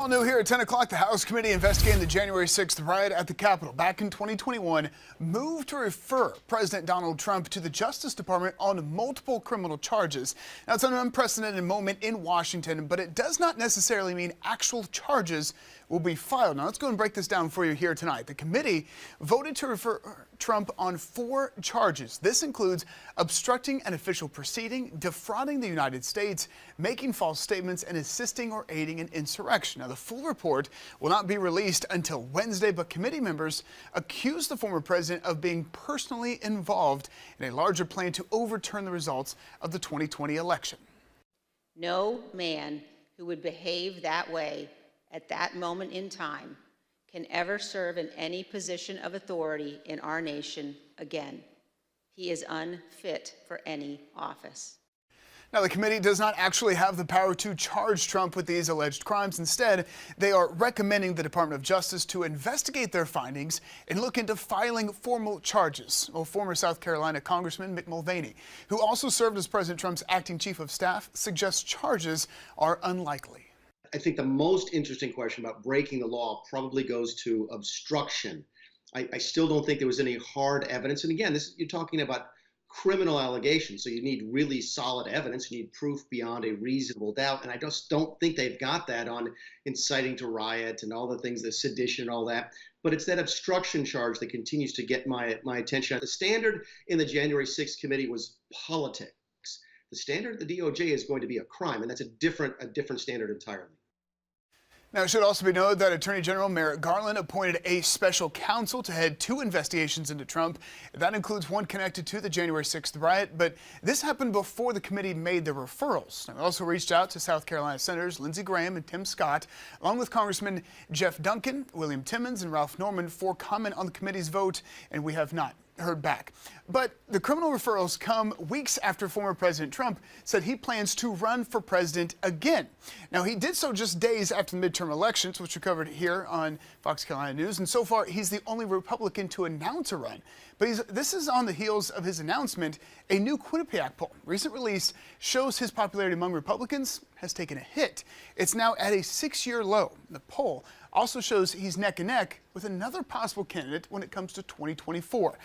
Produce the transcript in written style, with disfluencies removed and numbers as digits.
All new here at 10 o'clock, the House committee investigating the January 6th riot at the Capitol back in 2021 moved to refer President Donald Trump to the Justice Department on multiple criminal charges. Now, it's an unprecedented moment in Washington, but it does not necessarily mean actual charges will be filed. Now, let's go and break this down for you here tonight. The committee voted to refer Trump on 4 charges. This includes obstructing an official proceeding, defrauding the United States, making false statements, and assisting or aiding an insurrection. Now, the full report will not be released until Wednesday, but committee members accuse the former president of being personally involved in a larger plan to overturn the results of the 2020 election. No man who would behave that way at that moment in time can ever serve in any position of authority in our nation again. He is unfit for any office. Now, the committee does not actually have the power to charge Trump with these alleged crimes. Instead, they are recommending the Department of Justice to investigate their findings and look into filing formal charges. Well, former South Carolina Congressman Mick Mulvaney, who also served as President Trump's acting chief of staff, suggests charges are unlikely. I think the most interesting question about breaking the law probably goes to obstruction. I still don't think there was any hard evidence. And again, you're talking about criminal allegations, so you need really solid evidence. You need proof beyond a reasonable doubt. And I just don't think they've got that on inciting to riot and all the things, the sedition and all that. But it's that obstruction charge that continues to get my attention. The standard in the January 6th committee was politics. The standard of the DOJ is going to be a crime, and that's a different standard entirely. Now, it should also be noted that Attorney General Merrick Garland appointed a special counsel to head 2 investigations into Trump. That includes one connected to the January 6th riot, but this happened before the committee made the referrals. Now, we also reached out to South Carolina Senators Lindsey Graham and Tim Scott, along with Congressmen Jeff Duncan, William Timmons, and Ralph Norman for comment on the committee's vote, and we have not heard back. But the criminal referrals come weeks after former President Trump said he plans to run for president again. Now, he did so just days after the midterm elections, which we covered here on Fox Carolina News, and so far he's the only Republican to announce a run. But this is on the heels of his announcement. A new Quinnipiac poll, recent release, shows his popularity among Republicans has taken a hit. It's now at a 6-year low. The poll also shows he's neck and neck with another possible candidate when it comes to 2024.